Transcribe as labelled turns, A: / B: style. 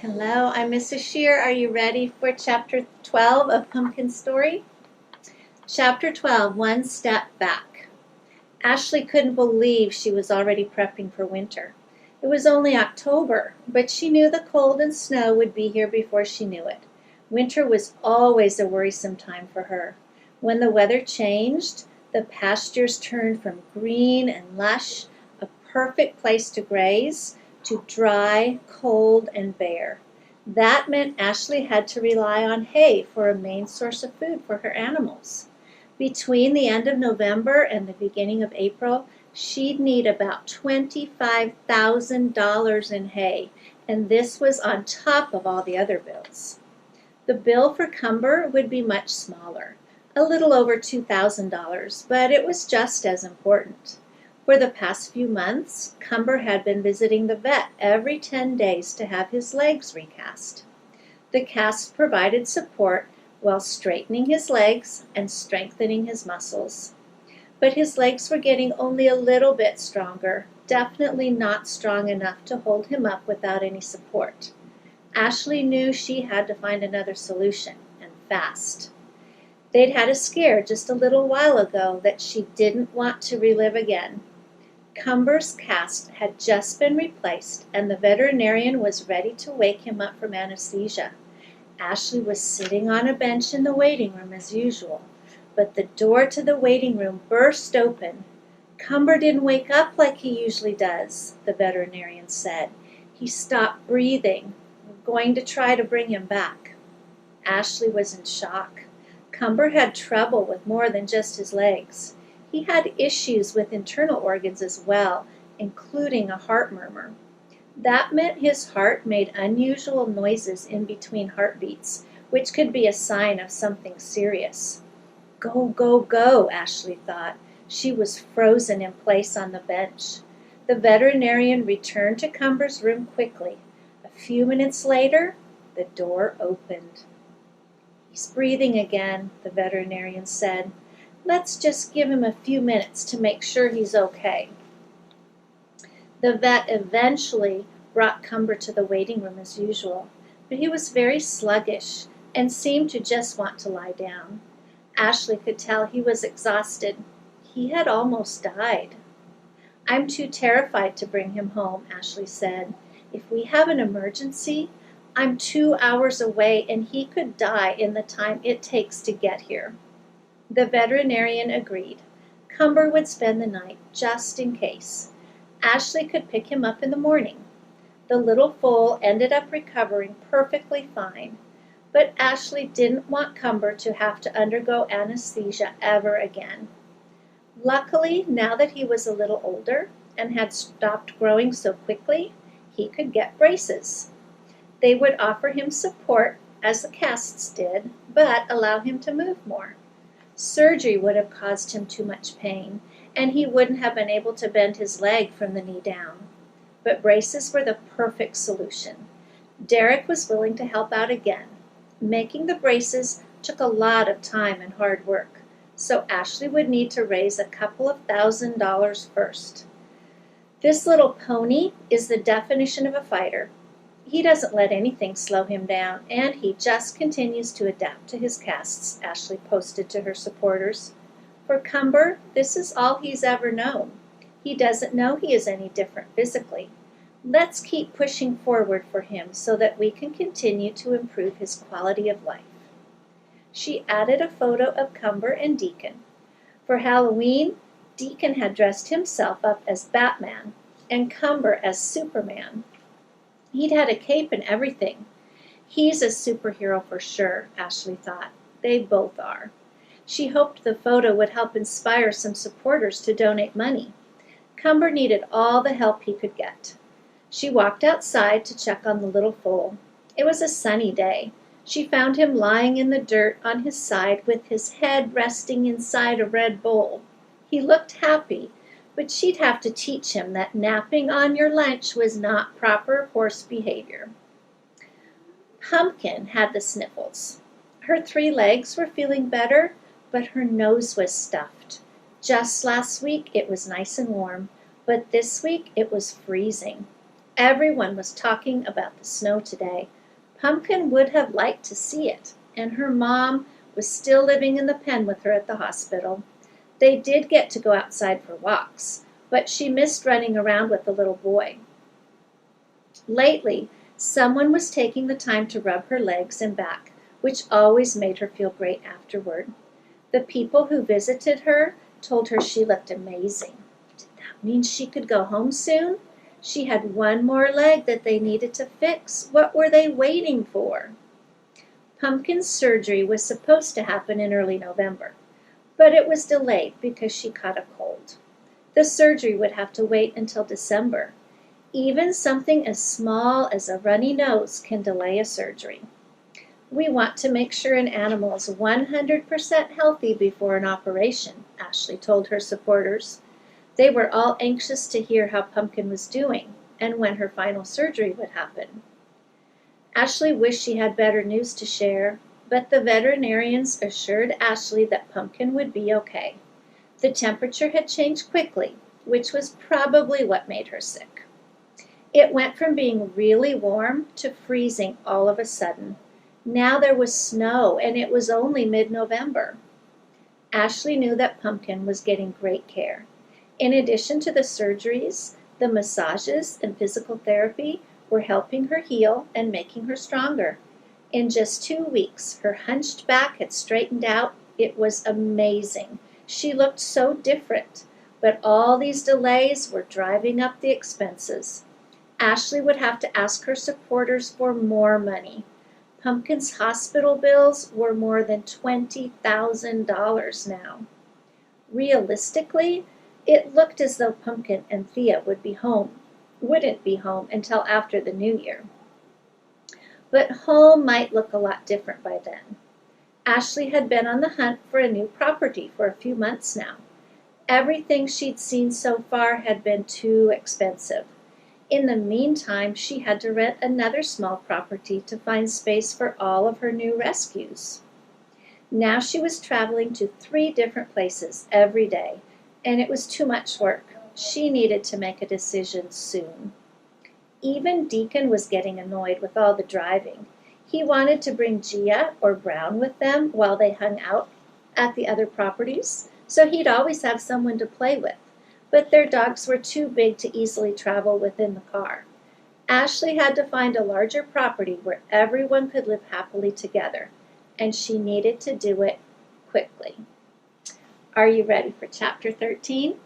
A: Hello, I'm Mrs. Scheer. Are you ready for Chapter 12 of Pumpkin Story? Chapter 12, One Step Back. Ashley couldn't believe she was already prepping for winter. It was only October, but she knew the cold and snow would be here before she knew it. Winter was always a worrisome time for her. When the weather changed, the pastures turned from green and lush, a perfect place to graze, to dry, cold, and bare. That meant Ashley had to rely on hay for a main source of food for her animals. Between the end of November and the beginning of April, she'd need about $25,000 in hay, and this was on top of all the other bills. The bill for Cumber would be much smaller, a little over $2,000, but it was just as important. For the past few months, Cumber had been visiting the vet every 10 days to have his legs recast. The cast provided support while straightening his legs and strengthening his muscles. But his legs were getting only a little bit stronger, definitely not strong enough to hold him up without any support. Ashley knew she had to find another solution, and fast. They'd had a scare just a little while ago that she didn't want to relive again. Cumber's cast had just been replaced, and the veterinarian was ready to wake him up from anesthesia. Ashley was sitting on a bench in the waiting room as usual, but the door to the waiting room burst open. "Cumber didn't wake up like he usually does," the veterinarian said. "He stopped breathing. We're going to try to bring him back." Ashley was in shock. Cumber had trouble with more than just his legs. He had issues with internal organs as well, including a heart murmur. That meant his heart made unusual noises in between heartbeats, which could be a sign of something serious. Go, go, go, Ashley thought. She was frozen in place on the bench. The veterinarian returned to Cumber's room quickly. A few minutes later, the door opened. "He's breathing again," the veterinarian said. "Let's just give him a few minutes to make sure he's okay." The vet eventually brought Cumber to the waiting room as usual, but he was very sluggish and seemed to just want to lie down. Ashley could tell he was exhausted. He had almost died. "I'm too terrified to bring him home," Ashley said. "If we have an emergency, I'm 2 hours away and he could die in the time it takes to get here." The veterinarian agreed. Cumber would spend the night just in case. Ashley could pick him up in the morning. The little foal ended up recovering perfectly fine, but Ashley didn't want Cumber to have to undergo anesthesia ever again. Luckily, now that he was a little older and had stopped growing so quickly, he could get braces. They would offer him support, as the casts did, but allow him to move more. Surgery would have caused him too much pain, and he wouldn't have been able to bend his leg from the knee down. But braces were the perfect solution. Derek was willing to help out again. Making the braces took a lot of time and hard work, so Ashley would need to raise a couple of $1,000s first. This little pony is the definition of a fighter. He doesn't let anything slow him down, and he just continues to adapt to his casts, Ashley posted to her supporters. For Cumber, this is all he's ever known. He doesn't know he is any different physically. Let's keep pushing forward for him so that we can continue to improve his quality of life. She added a photo of Cumber and Deacon. For Halloween, Deacon had dressed himself up as Batman and Cumber as Superman. He'd had a cape and everything. He's a superhero for sure, Ashley thought. They both are. She hoped the photo would help inspire some supporters to donate money. Cumber needed all the help he could get. She walked outside to check on the little foal. It was a sunny day. She found him lying in the dirt on his side with his head resting inside a red bowl. He looked happy, but she'd have to teach him that napping on your lunch was not proper horse behavior. Pumpkin had the sniffles. Her 3 legs were feeling better, but her nose was stuffed. Just last week it was nice and warm, but this week it was freezing. Everyone was talking about the snow today. Pumpkin would have liked to see it, and her mom was still living in the pen with her at the hospital. They did get to go outside for walks, but she missed running around with the little boy. Lately, someone was taking the time to rub her legs and back, which always made her feel great afterward. The people who visited her told her she looked amazing. Did that mean she could go home soon? She had one more leg that they needed to fix. What were they waiting for? Pumpkin's surgery was supposed to happen in early November, but it was delayed because she caught a cold. The surgery would have to wait until December. Even something as small as a runny nose can delay a surgery. We want to make sure an animal is 100% healthy before an operation, Ashley told her supporters. They were all anxious to hear how Pumpkin was doing and when her final surgery would happen. Ashley wished she had better news to share, but the veterinarians assured Ashley that Pumpkin would be okay. The temperature had changed quickly, which was probably what made her sick. It went from being really warm to freezing all of a sudden. Now there was snow, and it was only mid-November. Ashley knew that Pumpkin was getting great care. In addition to the surgeries, the massages and physical therapy were helping her heal and making her stronger. In just 2 weeks, her hunched back had straightened out. It was amazing. She looked so different, but all these delays were driving up the expenses. Ashley would have to ask her supporters for more money. Pumpkin's hospital bills were more than $20,000 now. Realistically, it looked as though Pumpkin and Thea wouldn't be home until after the new year. But home might look a lot different by then. Ashley had been on the hunt for a new property for a few months now. Everything she'd seen so far had been too expensive. In the meantime, she had to rent another small property to find space for all of her new rescues. Now she was traveling to 3 different places every day, and it was too much work. She needed to make a decision soon. Even Deacon was getting annoyed with all the driving. He wanted to bring Gia or Brown with them while they hung out at the other properties, so he'd always have someone to play with. But their dogs were too big to easily travel within the car. Ashley had to find a larger property where everyone could live happily together, and she needed to do it quickly. Are you ready for Chapter 13?